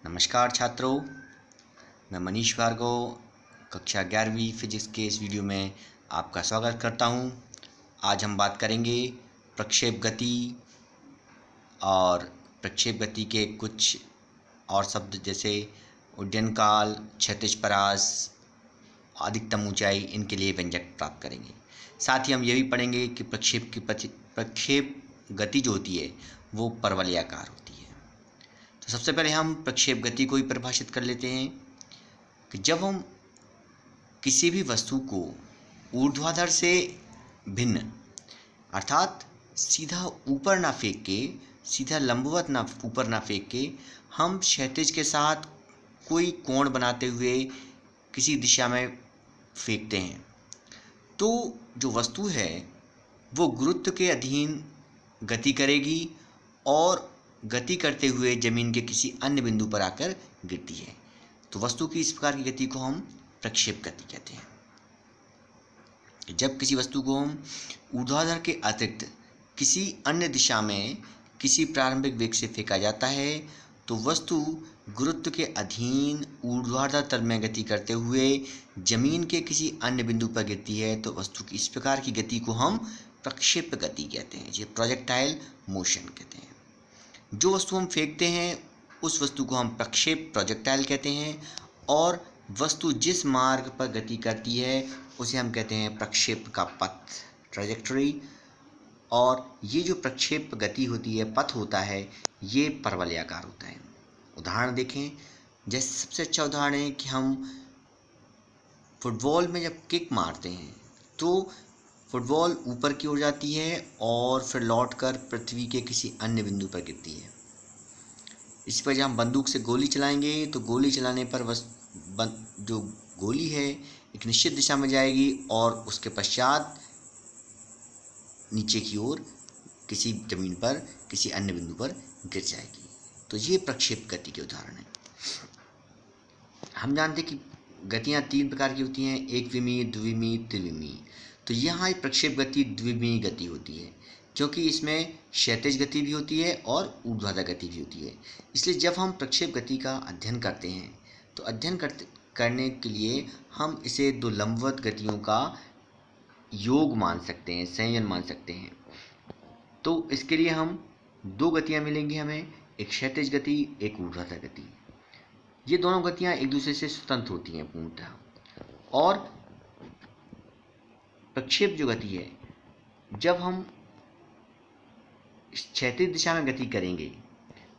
नमस्कार छात्रों, मैं मनीष भार्गव कक्षा 11वीं फिजिक्स के इस वीडियो में आपका स्वागत करता हूं। आज हम बात करेंगे प्रक्षेप गति और प्रक्षेप गति के कुछ और शब्द जैसे उड्डयन काल, क्षैतिज परास, अधिकतम ऊंचाई, इनके लिए व्यंजक प्राप्त करेंगे। साथ ही हम ये भी पढ़ेंगे कि प्रक्षेप गति जो होती है वो परवलयाकार होती है। तो सबसे पहले हम प्रक्षेप गति को ही परिभाषित कर लेते हैं कि जब हम किसी भी वस्तु को ऊर्ध्वाधर से भिन्न अर्थात सीधा ऊपर ना फेंक के, सीधा लंबवत ना ऊपर ना फेंक के, हम क्षैतिज के साथ कोई कोण बनाते हुए किसी दिशा में फेंकते हैं, तो जो वस्तु है वो गुरुत्व के अधीन गति करेगी और गति करते हुए जमीन के किसी अन्य बिंदु पर आकर गिरती है। तो वस्तु की इस प्रकार की गति को हम प्रक्षेप गति कहते हैं। जब किसी वस्तु को हम ऊर्ध्वाधर के अतिरिक्त किसी अन्य दिशा में किसी प्रारंभिक वेग से फेंका जाता है तो वस्तु गुरुत्व के अधीन ऊर्ध्वाधर तल में गति करते हुए जमीन के किसी अन्य बिंदु पर गिरती है, तो वस्तु की इस प्रकार की गति को हम प्रक्षेप गति कहते हैं, जिसे प्रोजेक्टाइल मोशन कहते हैं। जो वस्तु हम फेंकते हैं उस वस्तु को हम प्रक्षेप प्रोजेक्टाइल कहते हैं और वस्तु जिस मार्ग पर गति करती है उसे हम कहते हैं प्रक्षेप का पथ, ट्रैजेक्टरी। और ये जो प्रक्षेप गति होती है, पथ होता है, ये परवलयाकार होता है। उदाहरण देखें, जैसे सबसे अच्छा उदाहरण है कि हम फुटबॉल में जब किक मारते हैं तो फुटबॉल ऊपर की ओर जाती है और फिर लौटकर पृथ्वी के किसी अन्य बिंदु पर गिरती है। इसी पर जब हम बंदूक से गोली चलाएंगे तो गोली चलाने पर जो गोली है एक निश्चित दिशा में जाएगी और उसके पश्चात नीचे की ओर किसी जमीन पर किसी अन्य बिंदु पर गिर जाएगी। तो ये प्रक्षेप गति के उदाहरण हैं। हम जानते हैं कि गतियाँ तीन प्रकार की होती हैं, एक विमीय, द्विविमीय, त्रिविमीय। तो यहाँ एक प्रक्षेप गति द्विविमीय गति होती है क्योंकि इसमें क्षैतिज गति भी होती है और ऊर्ध्वाधर गति भी होती है। इसलिए जब हम प्रक्षेप गति का अध्ययन करते हैं तो करने के लिए हम इसे दो लंबवत गतियों का योग मान सकते हैं, संयोजन मान सकते हैं। तो इसके लिए हम दो गतियाँ मिलेंगी हमें, एक क्षैतिज गति, एक ऊर्ध्वाधर गति। ये दोनों गतियाँ एक दूसरे से स्वतंत्र होती हैं पूर्णतः। और प्रक्षेप जो गति है, जब हम क्षैतिज दिशा में गति करेंगे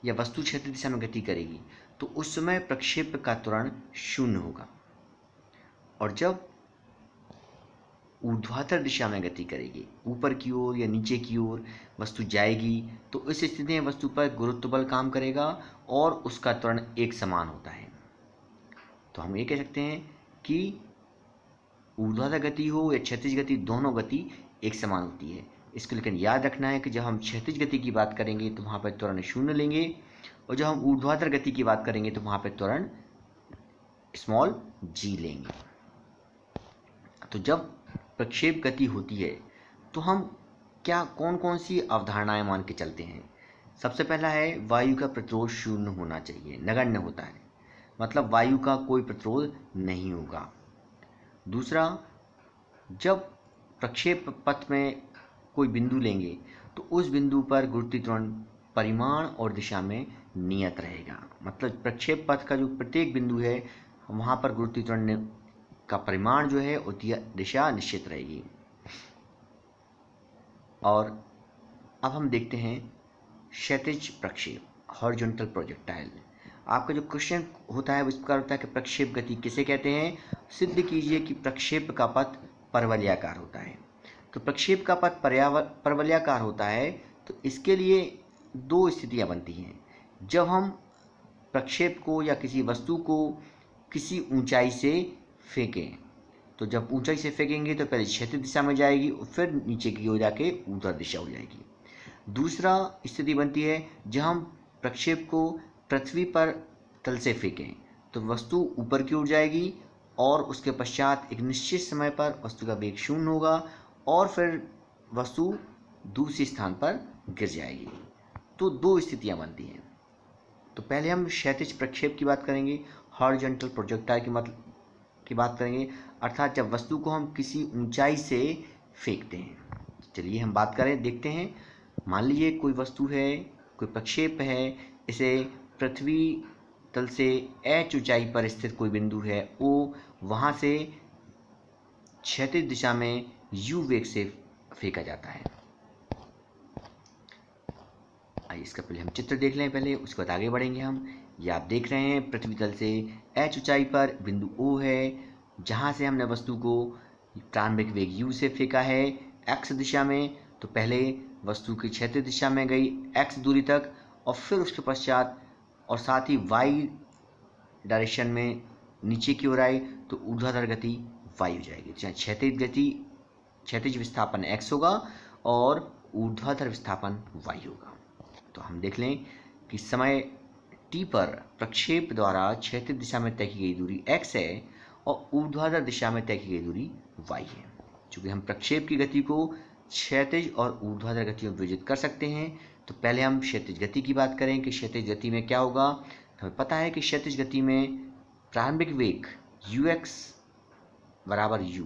या वस्तु क्षैतिज दिशा में गति करेगी तो उस समय प्रक्षेप का त्वरण 0 होगा। और जब ऊर्ध्वाधर दिशा में गति करेगी, ऊपर की ओर या नीचे की ओर वस्तु जाएगी, तो इस स्थिति में वस्तु पर गुरुत्व बल काम करेगा और उसका त्वरण एक समान होता है। तो हम ये कह सकते हैं कि ऊर्ध्वाधर गति हो या क्षैतिज गति, दोनों गति एक समान होती है। इसको लेकिन याद रखना है कि जब हम क्षैतिज गति की बात करेंगे तो वहाँ पर त्वरण 0 लेंगे और जब हम ऊर्ध्वाधर गति की बात करेंगे तो वहाँ पर त्वरण स्मॉल g लेंगे। तो जब प्रक्षेप गति होती है तो हम कौन कौन सी अवधारणाएं मान के चलते हैं। सबसे पहला है वायु का प्रतिरोध 0 होना चाहिए, नगण्य होता है, मतलब वायु का कोई प्रतिरोध नहीं होगा। दूसरा, जब प्रक्षेप पथ में कोई बिंदु लेंगे तो उस बिंदु पर गुरुत्वीय त्वरण परिमाण और दिशा में नियत रहेगा, मतलब प्रक्षेप पथ का जो प्रत्येक बिंदु है वहाँ पर गुरुत्वीय त्वरण का परिमाण जो है और दिशा निश्चित रहेगी। और अब हम देखते हैं क्षैतिज प्रक्षेप, हॉरिजॉन्टल प्रोजेक्टाइल। आपका जो क्वेश्चन होता है वो इस प्रकार होता है कि प्रक्षेप गति किसे कहते हैं, सिद्ध कीजिए कि प्रक्षेप का पथ परवलयाकार होता है। तो प्रक्षेप का पथ परवलयाकार होता है तो इसके लिए दो स्थितियां बनती हैं। जब हम प्रक्षेप को या किसी वस्तु को किसी ऊंचाई से फेंकें, तो जब ऊंचाई से फेंकेंगे तो पहले क्षैतिज दिशा में जाएगी और फिर नीचे की ओर जाके ऊर्ध्वाधर दिशा हो जाएगी। दूसरा स्थिति बनती है जब हम प्रक्षेप को पृथ्वी पर तल से फेंकें तो वस्तु ऊपर की ओर जाएगी और उसके पश्चात एक निश्चित समय पर वस्तु का वेग 0 होगा और फिर वस्तु दूसरे स्थान पर गिर जाएगी। तो दो स्थितियां बनती हैं। तो पहले हम क्षैतिज प्रक्षेप की बात करेंगे, हॉरिजॉन्टल प्रोजेक्टाइल की बात करेंगे, अर्थात जब वस्तु को हम किसी ऊंचाई से फेंकते हैं। चलिए हम बात करें, देखते हैं। मान लीजिए कोई वस्तु है, कोई प्रक्षेप है, इसे पृथ्वी तल से h ऊंचाई पर स्थित कोई बिंदु है O, वहाँ से क्षैतिज दिशा में u वेग से फेंका जाता है। आइए इसका पहले हम चित्र देख लें पहले, उसके बाद आगे बढ़ेंगे हम। ये आप देख रहे हैं पृथ्वी तल से h ऊंचाई पर बिंदु O है, जहाँ से हमने वस्तु को प्रारंभिक वेग u से फेंका है x दिशा में। तो पहले वस्तु की क्षैतिज दिशा में गई x दूरी तक, और फिर उसके पश्चात और साथ ही y डायरेक्शन में नीचे की ओर आई, तो ऊर्ध्वाधर गति y हो जाएगी। क्षैतिज विस्थापन x होगा और ऊर्ध्वाधर विस्थापन y होगा। तो हम देख लें कि समय t पर प्रक्षेप द्वारा क्षैतिज दिशा में तय की गई दूरी x है और ऊर्ध्वाधर दिशा में तय की गई दूरी y है। चूँकि हम प्रक्षेप की गति को क्षैतिज और ऊर्ध्वाधर गतियों में विभाजित कर सकते हैं, तो पहले हम क्षैतिज गति की बात करें कि क्षैतिज गति में क्या होगा। हमें पता है कि क्षैतिज गति में प्रारंभिक वेग ux बराबर u।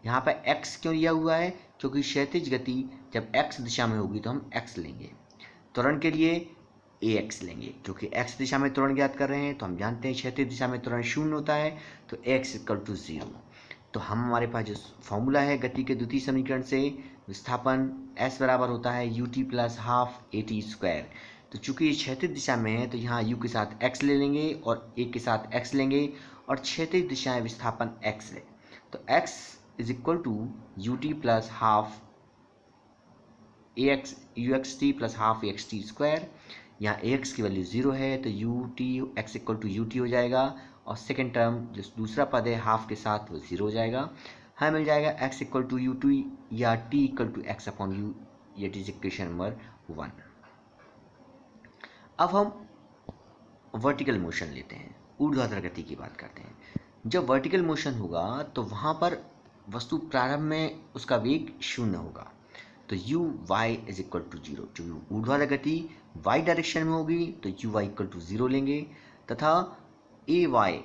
यहाँ पर x क्यों लिया हुआ है, क्योंकि क्षैतिज गति जब x दिशा में होगी तो हम x लेंगे। त्वरण के लिए ax लेंगे, क्योंकि x दिशा में त्वरण ज्ञात कर रहे हैं, तो हम जानते हैं क्षैतिज दिशा में त्वरण 0 होता है, तो x = 0। तो हमारे पास जो फॉर्मूला है गति के द्वितीय समीकरण से, विस्थापन s बराबर होता है ut + ½ at²। तो चूंकि ये क्षैतिज दिशा में है, तो यहाँ u के साथ x ले लेंगे और a के साथ x लेंगे, और क्षैतिज दिशा में विस्थापन x है, तो x = ut + ½ uxt + ½ axt²। यहाँ ax की वैल्यू 0 है, तो x = ut हो जाएगा, और सेकेंड टर्म जो दूसरा पद है हाफ के साथ वो 0 हो जाएगा। हमें मिल जाएगा x = ut या t = x/u। ये इक्वेशन नंबर 1। अब हम वर्टिकल मोशन लेते हैं, ऊर्ध्वाधर गति की बात करते हैं। जब वर्टिकल मोशन होगा तो वहाँ पर वस्तु प्रारंभ में उसका वेग 0 होगा, तो uy = 0। जो ऊर्ध्वाधर गति y डायरेक्शन में होगी तो uy = 0 लेंगे, तथा ay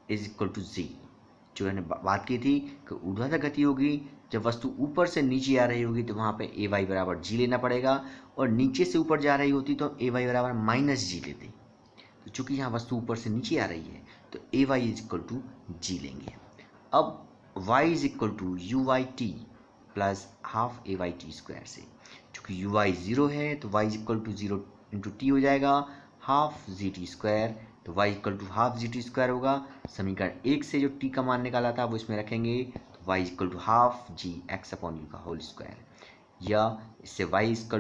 = g। जो मैंने बात की थी कि ऊर्ध्वाधर गति होगी जब वस्तु ऊपर से नीचे आ रही होगी, तो वहाँ पे ay बराबर g लेना पड़ेगा, और नीचे से ऊपर जा रही होती तो ay बराबर -g लेते। तो चूंकि यहाँ वस्तु ऊपर से नीचे आ रही है तो ay = g लेंगे। अब y = uyt + ½ ayt² से, चूँकि uy 0 है तो y = 0 × t हो जाएगा, ½ gt², तो y = ½ gt² होगा। समीकरण 1 से जो t का मान निकाला था वो इसमें रखेंगे, तो y = ½ gx/u², या इससे y =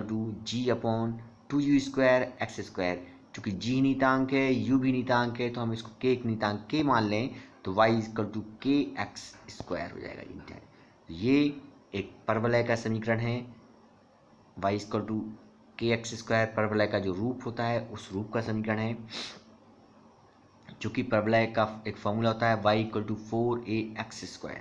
g/2u² x²। चूँकि g नियतांक है, u भी नियतांक है, तो हम इसको k एक नियतांक k मान लें, तो y = kx² हो जाएगा। ये एक परवलय का समीकरण है, y = kx² परवलय का जो रूप होता है उस रूप का समीकरण है। चूँकि परवलय का एक फॉर्मूला होता है y = 4ax²,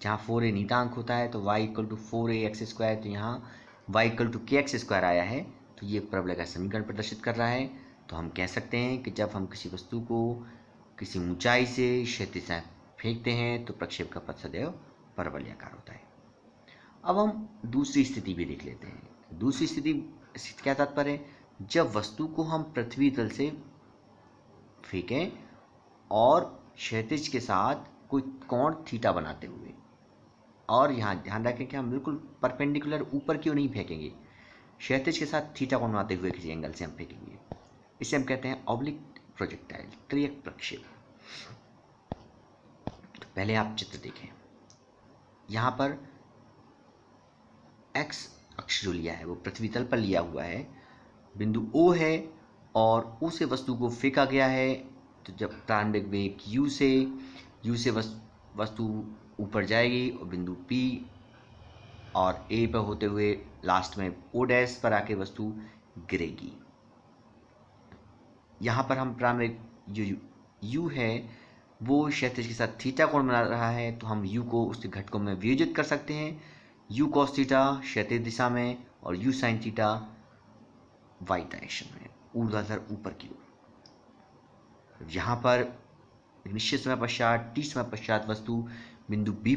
जहाँ 4a नियतांक होता है, तो y = 4ax², तो यहाँ y = kx² आया है, तो ये परवलय का समीकरण प्रदर्शित कर रहा है। तो हम कह सकते हैं कि जब हम किसी वस्तु को किसी ऊंचाई से क्षैतिज से फेंकते हैं तो प्रक्षेप का पथ सदैव परवलयाकार होता है। अब हम दूसरी स्थिति भी देख लेते हैं। दूसरी स्थिति से क्या तात्पर्य है, जब वस्तु को हम पृथ्वी तल से फेंकें और क्षैतिज के साथ कोई कोण थीटा बनाते हुए, और यहाँ ध्यान रखें कि हम बिल्कुल परपेंडिकुलर ऊपर की ओर नहीं फेंकेंगे, क्षैतिज के साथ थीटा कोण बनाते हुए किसी एंगल से हम फेंकेंगे। इसे हम कहते हैं ऑब्लिक प्रोजेक्टाइल, त्रियक प्रक्षेप। तो पहले आप चित्र देखें, यहाँ पर x अक्ष जो लिया है वो पृथ्वी तल पर लिया हुआ है, बिंदु O है और U से वस्तु को फेंका गया है। तो जब प्रारंभिक वेग u से वस्तु ऊपर जाएगी और बिंदु P और A पर होते हुए लास्ट में O' पर आके वस्तु गिरेगी। यहाँ पर हम प्रारंभिक जो u है वो क्षैतिज के साथ थीटा कोण बना रहा है, तो हम u को उसके घटकों में वियोजित कर सकते हैं। u cos थीटा क्षैतिज दिशा में और u sin theta y direction में, ऊर्ध्वाधर ऊपर की ओर। यहाँ पर एक निश्चित समय पश्चात t समय पश्चात वस्तु बिंदु P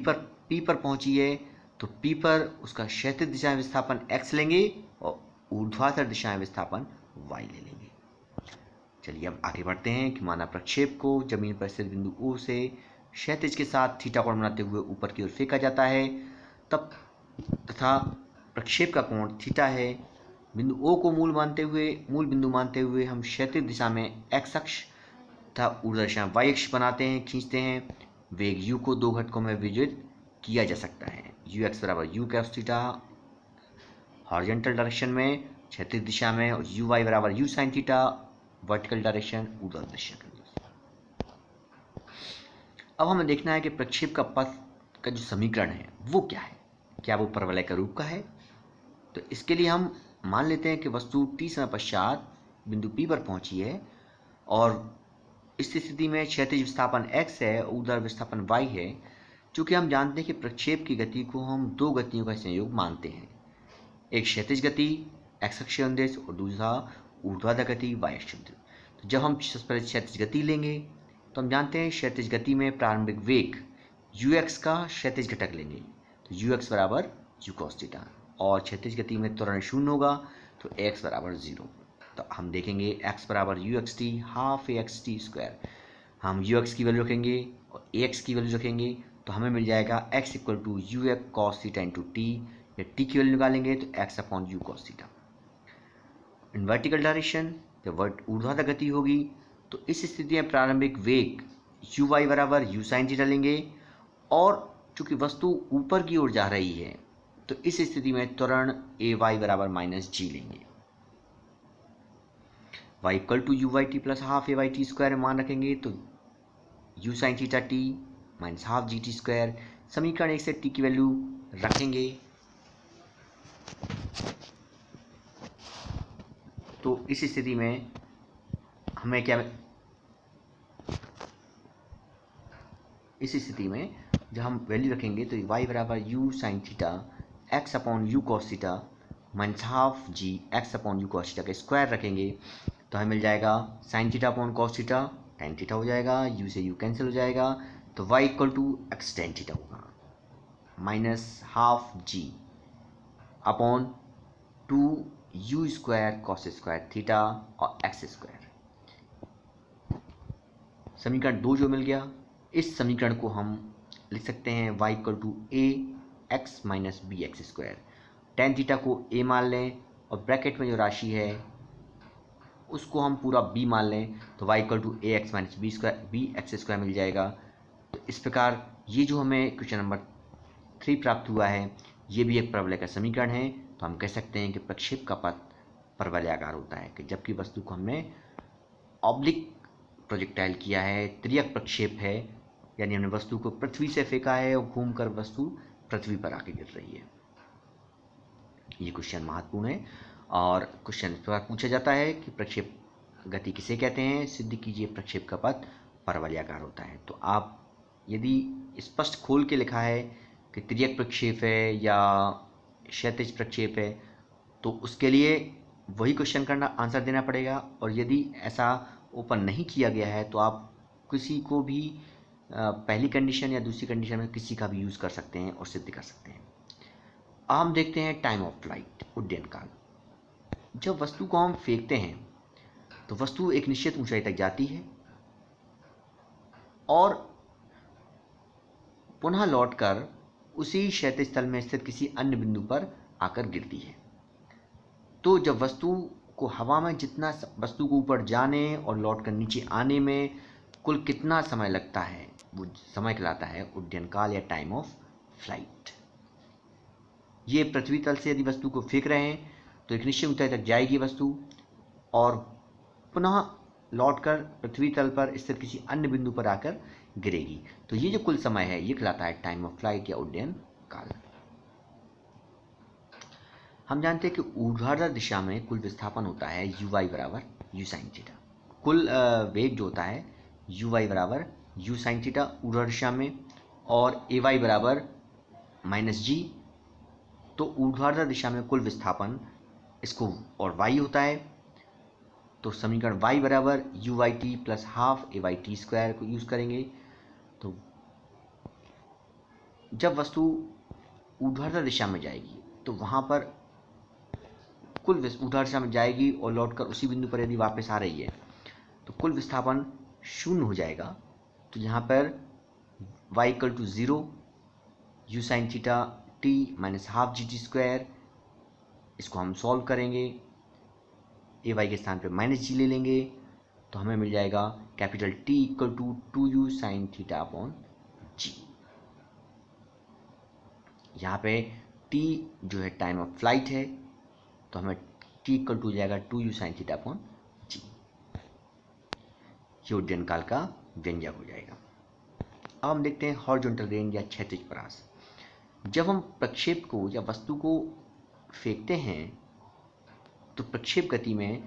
पर पहुंची है, तो P पर उसका क्षैतिज दिशा में विस्थापन x लेंगे और ऊर्ध्वाधर दिशा में विस्थापन y ले लेंगे। चलिए अब आगे बढ़ते हैं कि माना प्रक्षेप को जमीन पर स्थित बिंदु O से क्षैतिज के साथ थीटा कोण बनाते हुए ऊपर की ओर फेंका जाता है, तब तथा प्रक्षेप का कोण थीटा है। बिंदु O को मूल बिंदु मानते हुए हम क्षैतिज दिशा में x अक्ष तथा ऊर्ध्वाधर दिशा में y अक्ष बनाते हैं, खींचते हैं। वेग u को दो घटकों में विभाजित किया जा सकता है। ux बराबर u cos theta horizontal direction में क्षैतिज दिशा में, और uy बराबर u sin theta vertical direction ऊर्ध्वाधर दिशा के लिए। अब हमें देखना है कि प्रक्षेप का पथ का जो समीकरण है वो क्या है, क्या वो परवलय का रूप का है। तो इसके लिए हम मान लेते हैं कि वस्तु t समय पश्चात बिंदु P पर पहुंची है और इस स्थिति में क्षैतिज विस्थापन x है, ऊर्ध्वाधर विस्थापन y है। चूंकि हम जानते हैं कि प्रक्षेप की गति को हम दो गतियों का संयोग मानते हैं, एक क्षैतिज गति x अक्षीय अनुदिश और दूसरा ऊर्ध्वाधर गति y अक्षीय अनुदिश। तो जब हम क्षैतिज गति लेंगे तो हम जानते हैं क्षैतिज गति में प्रारंभिक वेग ux का क्षैतिज घटक लेंगे, तो ux बराबर u cos थीटा, और क्षैतिज गति में त्वरण शून्य होगा तो x बराबर 0। तो हम देखेंगे x बराबर uxt हाफ axt स्क्वायर, हम ux की वैल्यू रखेंगे और ax की वैल्यू रखेंगे, तो हमें मिल जाएगा x equal to u cos theta into T, या t की वैल्यू निकालेंगे तो x upon u cos theta. In vertical direction जब ऊर्ध्वाधर गति होगी तो इस स्थिति में प्रारंभिक वेग uy बराबर u sin थीटा लेंगे, और चूंकि वस्तु ऊपर की ओर जा रही है तो इस स्थिति में त्वरण ay बराबर माइनस g लेंगे। y equal to you Y T plus half A Y T square मान रखेंगे तो u sin theta T minus half G T square. समीकरण 1 से t की वैल्यू रखेंगे तो इस स्थिति में हमें क्या, इस स्थिति में जब हम वैल्यू रखेंगे तो y बराबर u sin theta x upon u cos theta minus half g x upon u cos theta का स्क्वायर रखेंगे, तो हमें मिल जाएगा sin theta upon cos theta tan theta हो जाएगा, u से u कैंसिल हो जाएगा, तो y equal to x tan theta होगा minus half g upon 2u square cos square theta और x स्क्वायर। समीकरण 2 जो मिल गया, इस समीकरण को हम लिख सकते हैं y equal to A X minus B X square. tan theta को a मान लें और ब्रैकेट में जो राशि है उसको हम पूरा b मान लें, तो y equal to A X minus B X square मिल जाएगा। तो इस प्रकार ये जो हमें क्वेश्चन नंबर 3 प्राप्त हुआ है ये भी एक परवलय का समीकरण है। तो हम कह सकते हैं कि प्रक्षेप का पथ परवलयाकार होता है कि जबकि वस्तु को हमने ऑब्लिक प्रोजेक्टाइल किया है, त्रियक प्रक्षेप है, यानी हमने वस्तु को पृथ्वी से फेंका है और घूमकर वस्तु पृथ्वी पर आके गिर रही है। ये क्वेश्चन महत्वपूर्ण है और क्वेश्चन इस प्रकार पूछा जाता है कि प्रक्षेप गति किसे कहते हैं, सिद्ध कीजिए प्रक्षेप का पथ परवलयाकार होता है। तो आप यदि स्पष्ट खोल के लिखा है कि त्रियक प्रक्षेप है या क्षैतिज प्रक्षेप है तो उसके लिए वही क्वेश्चन करना आंसर देना पड़ेगा, और यदि ऐसा ओपन नहीं किया गया है तो आप किसी को भी पहली कंडीशन या दूसरी कंडीशन में किसी का भी यूज़ कर सकते हैं और सिद्ध कर सकते हैं। अब हम देखते हैं टाइम ऑफ फ्लाइट, उड्डयन काल। जब वस्तु को हम फेंकते हैं तो वस्तु एक निश्चित ऊंचाई तक जाती है और पुनः लौटकर उसी क्षैतिज तल में स्थित किसी अन्य बिंदु पर आकर गिरती है। तो जब वस्तु को हवा में जितना वस्तु को ऊपर जाने और लौटकर नीचे आने में कुल कितना समय लगता है वो समय कहलाता है उड्डयन काल या टाइम ऑफ फ्लाइट। ये पृथ्वी तल से यदि वस्तु को फेंक रहे हैं तो एक निश्चित ऊंचाई तक जाएगी वस्तु और पुनः लौटकर पृथ्वी तल पर स्थित किसी अन्य बिंदु पर आकर गिरेगी। तो ये जो कुल समय है ये कहलाता है टाइम ऑफ फ्लाइट या उड्डयन काल। हम जानते हैं कि ऊर्ध्वाधर दिशा में कुल विस्थापन होता है uy बराबर u sin थीटा। कुल वेग जो होता है uy बराबर u sin थीटा ऊर्ध्वाधर दिशा में, और ay बराबर माइनस जी। तो ऊर्ध्वाधर दिशा में कुल विस्थापन इसको और y होता है, तो समीकरण y बराबर you Y T plus half A Y T square को यूज़ करेंगे। तो जब वस्तु ऊर्ध्वाधर दिशा में जाएगी तो वहाँ पर कुल ऊर्ध्वाधर दिशा में जाएगी और लौटकर उसी बिंदु पर यदि वापस आ रही है तो कुल विस्थापन शून्य हो जाएगा। तो यहाँ पर y equal to 0 U sine theta T minus half G T square, इसको हम सॉल्व करेंगे, ए वाई के स्थान पे माइनस जी ले लेंगे तो हमें मिल जाएगा capital T equal to 2u sine theta upon g. यहाँ पे t जो है टाइम ऑफ फ्लाइट है तो हमें t इक्वल टू हो जाएगा 2u sine theta upon g. ये उड्डयन काल का व्यंजक हो जाएगा। अब हम देखते हैं हॉरिजॉन्टल रेंज या क्षैतिज परास। जब हम प्रक्षेप को या वस्तु को फेंकते हैं तो प्रक्षेप गति में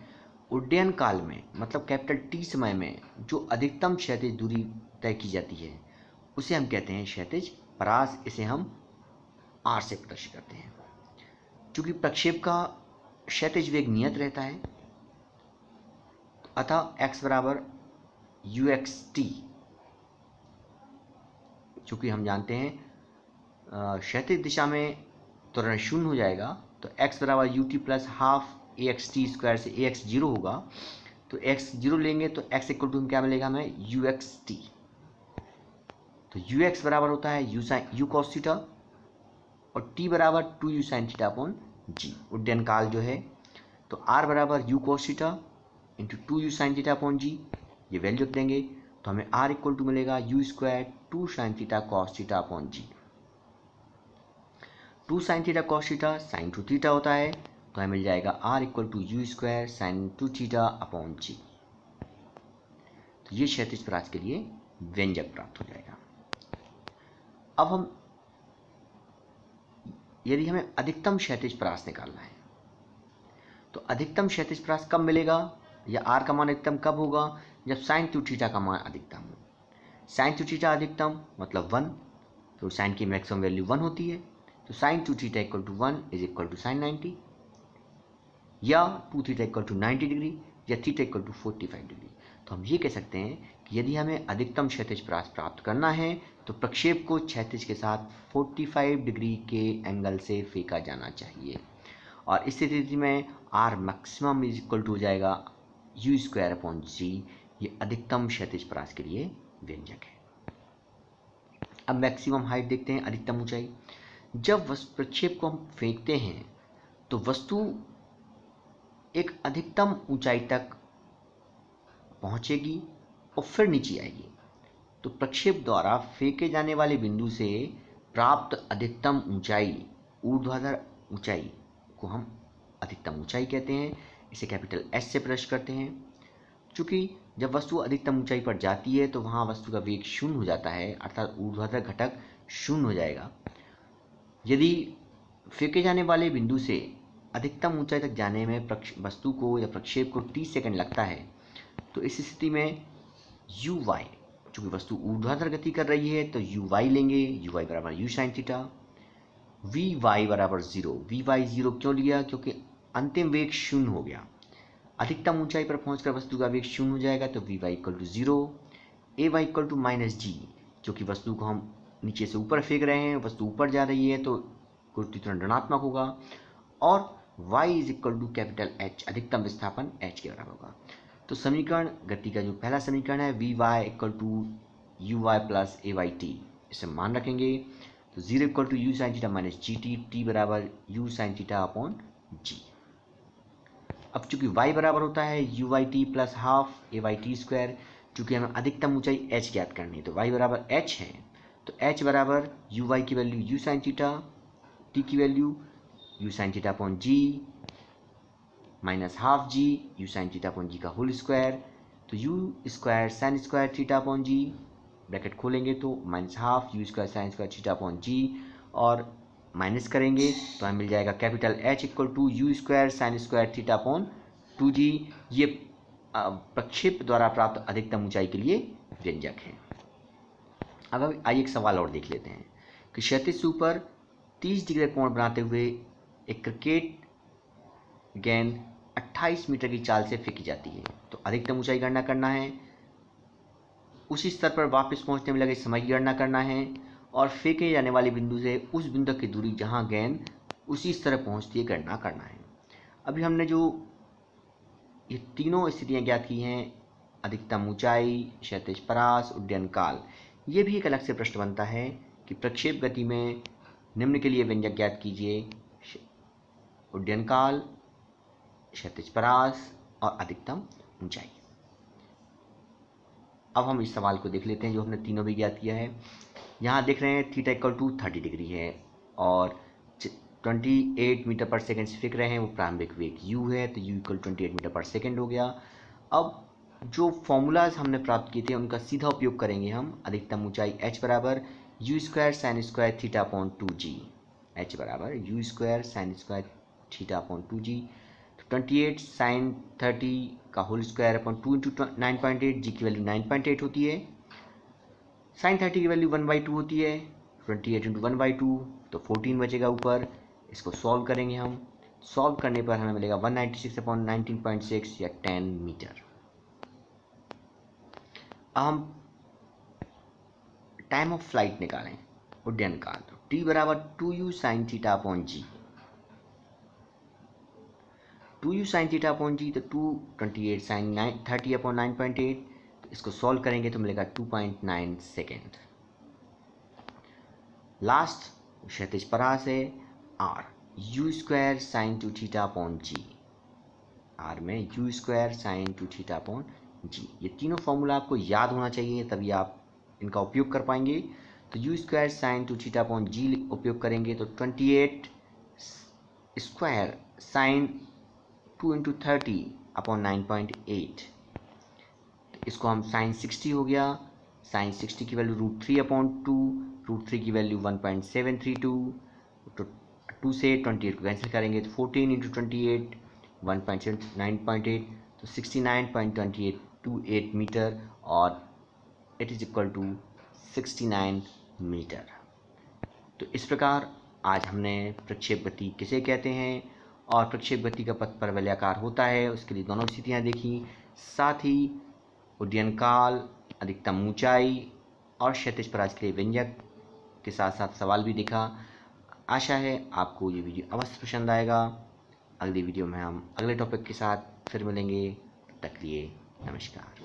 उड्डयन काल में मतलब कैपिटल टी समय में जो अधिकतम क्षैतिज दूरी तय की जाती है उसे हम कहते हैं क्षैतिज परास। इसे हम आर से प्रदर्शित करते हैं। चूंकि प्रक्षेप का क्षैतिज वेग नियत रहता है अतः x बराबर यू एक्स टी, चूंकि हम जानते हैं क्षैतिज दिशा में त्वरण शून्य हो जाएगा तो x बराबर यू टी प्लस हाफ ए एक्स टी स्क्वायर से ए एक्स जीरो होगा। तो x जीरो लेंगे तो x इक्वल टू क्या मिलेगा हमें यू एक्स टी। तो यू एक्स बराबर होता है U sine U cos theta और t बराबर 2u साइन थीटा अपॉन जी। उड्डयन काल जो है तो r बराबर u cos theta into 2u sine theta upon g, ये वैल्यू रख देंगे तो हमें r इक्वल टू मिलेगा u square 2 sine theta cos theta upon g. 2 sine theta cos theta sine 2 theta होता है तो हमें मिल जाएगा r equal to u square sine 2 theta upon g. तो ये क्षैतिज परास के लिए व्यंजक प्राप्त हो जाएगा। अब हम यदि हमें अधिकतम क्षैतिज परास निकालना है तो अधिकतम क्षैतिज परास कब मिलेगा या r का मान अधिकतम कब होगा जब साइन 2 थीटा का मान अधिकतम हो। साइन 2 थीटा अधिकतम मतलब 1, तो साइन की मैक्सिमम वैल्यू 1 होती है। तो sine 2 theta equal to 1 is equal to sine 90 या 2 थीटा इक्वल टू 90 डिग्री या थीटा इक्वल टू 45 डिग्री। तो हम ये कह सकते हैं कि यदि हमें अधिकतम क्षैतिज परास प्राप्त करना है तो प्रक्षेप को क्षैतिज के साथ 45 डिग्री के एंगल से फेंका जाना चाहिए और इस स्थिति में R maximum is equal to हो जाएगा यू स्क्वायर अपॉन जी। ये अधिकतम क्षैतिज परास के लिए व्यंजक है। अब मैक्सिमम हाइट देखते हैं, अधिकतम ऊंचाई। जब प्रक्षेप को हम फेंकते हैं तो वस्तु एक अधिकतम ऊंचाई तक पहुंचेगी और फिर नीचे आएगी। तो प्रक्षेप द्वारा फेंके जाने वाले बिंदु से प्राप्त अधिकतम ऊंचाई, ऊर्ध्वाधर ऊंचाई को हम अधिकतम ऊंचाई कहते हैं। इसे कैपिटल एस से प्रदर्शित करते हैं। चूँकि जब वस्तु अधिकतम ऊंचाई पर जाती है तो वहाँ वस्तु का वेग शून्य हो जाता है, अर्थात ऊर्ध्वाधर घटक शून्य हो जाएगा। यदि फेंके जाने वाले बिंदु से अधिकतम ऊंचाई तक जाने में वस्तु को या प्रक्षेप को 30 सेकंड लगता है तो इस स्थिति में यू वाई, चूँकि वस्तु ऊर्ध्वाधर गति कर रही है तो यू वाई लेंगे, यू वाई बराबर you sine theta. V Y बराबर 0। वी वाई 0 क्यों लिया? क्योंकि अंतिम वेग शून्य हो गया। अधिकतम ऊंचाई पर पहुंचकर वस्तु का वेग शून्य हो जाएगा तो V Y equal to 0। A Y equal to minus g, क्योंकि वस्तु को हम नीचे से ऊपर फेंक रहे हैं, वस्तु ऊपर जा रही है तो गुरुत्व त्वरण ऋणात्मक होगा। और y is equal to capital H, अधिकतम विस्थापन h के बराबर होगा। तो समीकरण गति का जो पहला समीकरण है v Y equal to you y plus a Y t, इसे मान रखेंगे तो 0 equal to u sine theta minus g t, t बराबर you sine theta upon g. अब चूंकि y बराबर होता है u Y T plus half ए वाई टी स्क्वायर, चूँकि हमें अधिकतम ऊंचाई h ज्ञात करनी है तो y बराबर h है तो h बराबर यू वाई की value u sine theta, t की value u sine theta upon g minus half g u sine theta upon g का होल स्क्वायर। तो u square sine square theta upon g, bracket खोलेंगे तो minus half u square sine square theta upon g और minus करेंगे तो हमें मिल जाएगा capital H equal to u square sine square theta upon 2g। ये प्रक्षेप द्वारा प्राप्त अधिकतम ऊंचाई के लिए व्यंजक है। अब आइए एक सवाल और देख लेते हैं कि क्षैतिज से ऊपर 30 डिग्री कोण बनाते हुए एक क्रिकेट गेंद 28 मीटर की चाल से फेंकी जाती है। तो अधिकतम ऊंचाई गणना करना है, उसी स्तर पर वापस पहुंचने में लगे समय की गणना करना है, और फेंके जाने वाले बिंदु से उस बिंदु की दूरी जहां गेंद उसी स्तर पहुंचती है गणना करना है। अभी हमने जो ये तीनों स्थितियां ज्ञात की हैं, अधिकतम ऊंचाई, क्षैतिज परास, उड्डयन काल, ये भी एक अलग से प्रश्न बनता है कि प्रक्षेप गति में निम्न के लिए व्यंजक ज्ञात कीजिए: उड्डयन काल, क्षैतिज परास और अधिकतम ऊंचाई। अब हम इस सवाल को देख लेते हैं जो हमने तीनों भी ज्ञात किया है। यहाँ देख रहे हैं थीटा इक्वल टू 30 डिग्री है और 28 मीटर पर सेकेंड से फेंक रहे हैं, वो प्रारंभिक वेग u है, तो u इक्वल 28 मीटर पर सेकेंड हो गया। अब जो फॉर्मूलाज हमने प्राप्त किए थे उनका सीधा उपयोग करेंगे हम। अधिकतम ऊंचाई h बराबर u square sine square theta upon 2g, h बराबर u square sine square theta upon 2g। तो 28 साइन 30 का होल स्क्वायर अपॉन 2 इंटू 9.8, जी की वैल्यू 9.8 होती है, साइन 30 की वैल्यू 1/2 होती है, 28 इंटू 1/2 तो 14 बचेगा ऊपर। इसको सॉल्व करेंगे हम, सॉल्व करने पर हमें मिलेगा 196 अपॉन 19.6 या 10 मीटर। अब हम टाइम ऑफ फ्लाइट निकालें, उड्डयन काल। तो टी बराबर 2u साइन थीटा अपॉन जी, 2u sine theta upon g, तो 228 साइन 30 अपॉन 9.8, तो इसको सॉल्व करेंगे तो मिलेगा 2.9 सेकेंड। लास्ट क्षैतिज परास है r, u square sine 2 theta upon g, r में u square sine 2 theta upon g. ये तीनों फॉर्मूला आपको याद होना चाहिए, तभी आप इनका उपयोग कर पाएंगे। तो u square sine 2 theta upon g उपयोग करेंगे तो 28 स्क्वायर साइन 2 इंटू 30 अपॉन 9.8, इसको हम साइन 60 हो गया, साइन 60 की वैल्यू √3 अपॉन 2, √3 की वैल्यू 1.732, तो 2 से 28 को कैंसिल करेंगे तो 14 इंटू 28 1.9.8, तो 69.2828 मीटर, और it is equal to 69 metre. तो इस प्रकार आज हमने प्रक्षेप गति किसे कहते हैं और प्रक्षेप गति का पथ पर वलयाकार होता है उसके लिए दोनों स्थितियाँ देखी, साथ ही उड्डयन काल, अधिकतम ऊंचाई और क्षैतिज परास के लिए व्यंजक के साथ साथ सवाल भी देखा। आशा है आपको ये वीडियो अवश्य पसंद आएगा। अगली वीडियो में हम अगले टॉपिक के साथ फिर मिलेंगे, तब तक के लिए नमस्कार।